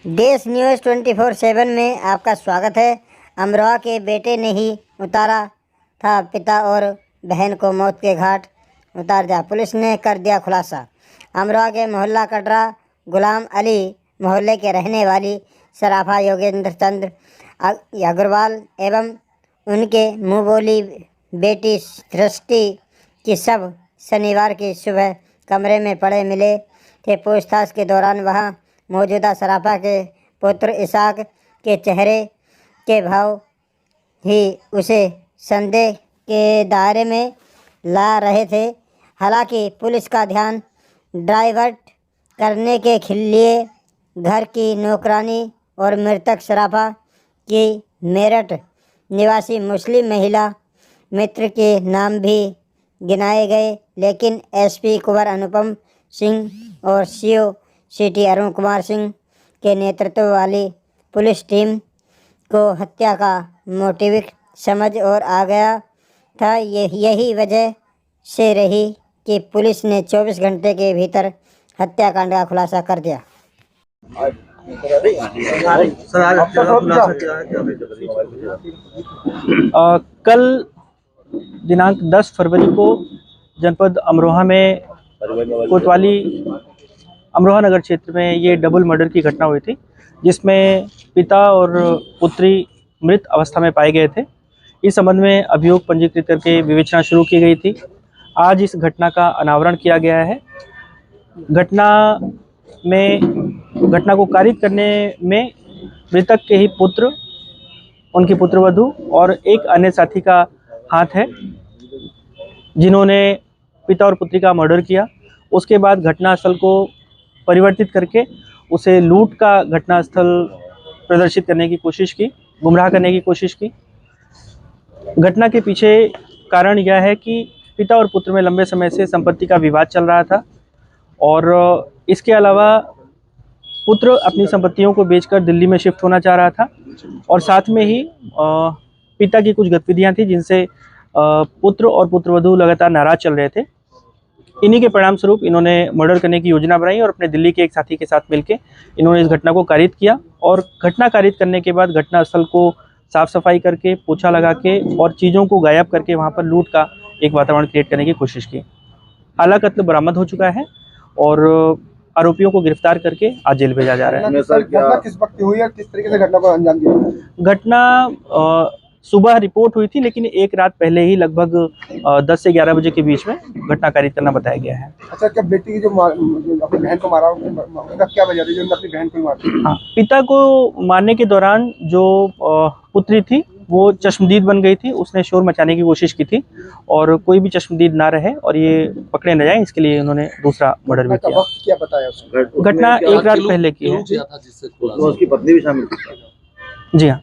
देश न्यूज़ 24/7 में आपका स्वागत है। अमरोहा के बेटे ने ही उतारा था पिता और बहन को मौत के घाट उतार दिया। पुलिस ने कर दिया खुलासा। अमरोहा के मोहल्ला कटरा गुलाम अली मोहल्ले के रहने वाली सराफा योगेंद्र चंद्र अग्रवाल एवं उनके मुँह बोली बेटी सृष्टि की शव शनिवार की सुबह कमरे में पड़े मिले थे। पूछताछ के दौरान वहां मौजूदा सराफा के पुत्र इसाक के चेहरे के भाव ही उसे संदेह के दायरे में ला रहे थे। हालांकि पुलिस का ध्यान डाइवर्ट करने के लिए घर की नौकरानी और मृतक सराफा की मेरठ निवासी मुस्लिम महिला मित्र के नाम भी गिनाए गए, लेकिन एसपी कुंवर अनुपम सिंह और सीओ सिटी अरुण कुमार सिंह के नेतृत्व वाली पुलिस टीम को हत्या का मोटिव समझ और आ गया था। यही वजह से रही कि पुलिस ने 24 घंटे के भीतर हत्याकांड का खुलासा कर दिया। कल दिनांक 10 फरवरी को जनपद अमरोहा में कोतवाली अमरोहा नगर क्षेत्र में ये डबल मर्डर की घटना हुई थी, जिसमें पिता और पुत्री मृत अवस्था में पाए गए थे। इस संबंध में अभियोग पंजीकृत करके विवेचना शुरू की गई थी। आज इस घटना का अनावरण किया गया है। घटना को कारित करने में मृतक के ही पुत्र, उनकी पुत्रवधू और एक अन्य साथी का हाथ है, जिन्होंने पिता और पुत्री का मर्डर किया। उसके बाद घटनास्थल को परिवर्तित करके उसे लूट का घटनास्थल प्रदर्शित करने की कोशिश की, गुमराह करने की कोशिश की। घटना के पीछे कारण यह है कि पिता और पुत्र में लंबे समय से संपत्ति का विवाद चल रहा था और इसके अलावा पुत्र अपनी संपत्तियों को बेचकर दिल्ली में शिफ्ट होना चाह रहा था और साथ में ही पिता की कुछ गतिविधियां थी जिनसे पुत्र और पुत्रवधू लगातार नाराज चल रहे थे। इन्हीं के परिणाम स्वरूप इन्होंने मर्डर करने की योजना बनाई और अपने दिल्ली के एक साथी के साथ मिलकर इन्होंने इस घटना को कारित किया और घटना कारित करने के बाद घटनास्थल को साफ सफाई करके, पोछा लगा के और चीज़ों को गायब करके वहां पर लूट का एक वातावरण क्रिएट करने की कोशिश की। आला कत्ल बरामद हो चुका है और आरोपियों को गिरफ्तार करके आज जेल भेजा जा रहा है। घटना किस वक्त हुई है, किस तरीके से घटना को अंजाम दिया? घटना सुबह रिपोर्ट हुई थी, लेकिन एक रात पहले ही लगभग 10 से 11 बजे के बीच में घटना कारित करना बताया गया है। अच्छा, क्या बेटी की जो अपनी बहन को मारा, उनका क्या वजह थी जो अपनी बहन को मारा? हाँ, पिता को मारने के दौरान जो पुत्री थी वो चश्मदीद बन गई थी। उसने शोर मचाने की कोशिश की थी और कोई भी चश्मदीद ना रहे और ये पकड़े न जाए, इसके लिए उन्होंने दूसरा मर्डर भी किया। वक्त क्या बताया उसने? घटना एक रात पहले की है। उसकी पत्नी भी शामिल थी? जी हाँ।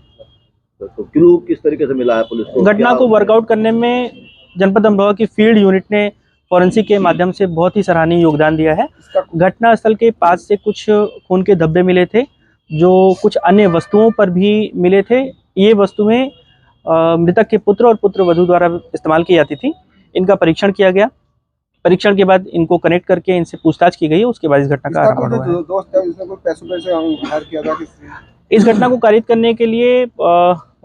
तो क्लू किस तरीके से मिला है पुलिस को? घटना को वर्कआउट करने में जनपद अमरोहा की फील्ड यूनिट ने फॉरेंसिक के माध्यम से बहुत ही सराहनीय योगदान दिया है। घटनास्थल के पास से कुछ खून के धब्बे मिले थे, जो कुछ अन्य वस्तुओं पर भी मिले थे। ये वस्तुएं मृतक के पुत्र और पुत्रवधू द्वारा इस्तेमाल की जाती थी। इनका परीक्षण किया गया। परीक्षण के बाद इनको कनेक्ट करके इनसे पूछताछ की गई है। उसके बाद इस घटना का अनावरण हुआ है। दोस्त है, उसने कोई पैसे हायर किया था? इस घटना को कारित करने के लिए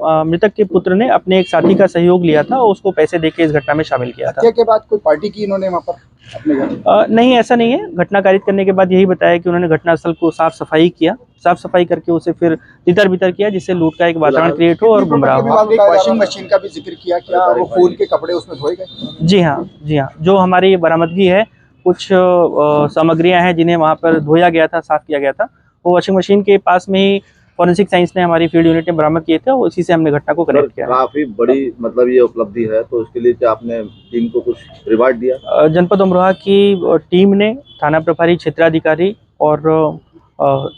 मृतक के पुत्र ने अपने एक साथी का सहयोग लिया था और उसको पैसे देके इस घटना में शामिल किया था। के बाद कोई पार्टी की इन्होंने वहाँ पर अपने घर? नहीं, ऐसा नहीं है। घटना कारित करने के बाद यही बताया कि उन्होंने घटनास्थल को साफ सफाई किया, साफ सफाई करके उसे फिर तितर बितर किया, जिससे लूट का एक वातावरण क्रिएट हो और गुमराह हो। वॉशिंग मशीन का भी जिक्र किया, क्या वो खून के कपड़े उसमें धोए गए? जी हाँ, जी हाँ। जो हमारी बरामदगी है, कुछ सामग्रियां हैं जिन्हें वहाँ पर धोया गया था, साफ किया गया था। वो वॉशिंग मशीन के पास में ही फॉरेंसिक साइंस ने, हमारी फील्ड यूनिट ने बरामद किए थे और इसी से हमने घटना को कनेक्ट किया। काफी बड़ी मतलब ये उपलब्धि है, तो इसके लिए क्या आपने टीम को कुछ रिवार्ड दिया? जनपद अमरोहा की टीम ने थाना प्रभारी, क्षेत्राधिकारी और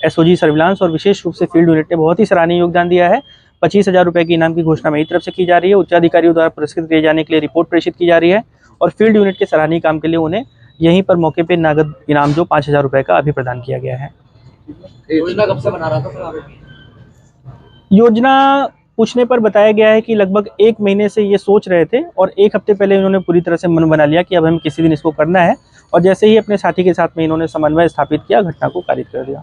एसओजी सर्विलांस और विशेष रूप से फील्ड यूनिट ने बहुत ही सराहनीय योगदान दिया है। 25,000 रुपये की इनाम की घोषणा मेरी तरफ से की जा रही है। उच्चाधिकारियों द्वारा पुरस्कृत किए जाने के लिए रिपोर्ट प्रेषित की जा रही है और फील्ड यूनिट के सराहनीय काम के लिए उन्हें यहीं पर मौके पर नगद इनाम जो 5,000 रुपये का अभी प्रदान किया गया है। योजना कब से बना रहा था? योजना पूछने पर बताया गया है कि लगभग 1 महीने से ये सोच रहे थे और 1 हफ्ते पहले इन्होंने पूरी तरह से मन बना लिया कि अब हमें किसी दिन इसको करना है और जैसे ही अपने साथी के साथ में इन्होंने समन्वय स्थापित किया, घटना को कारित कर दिया।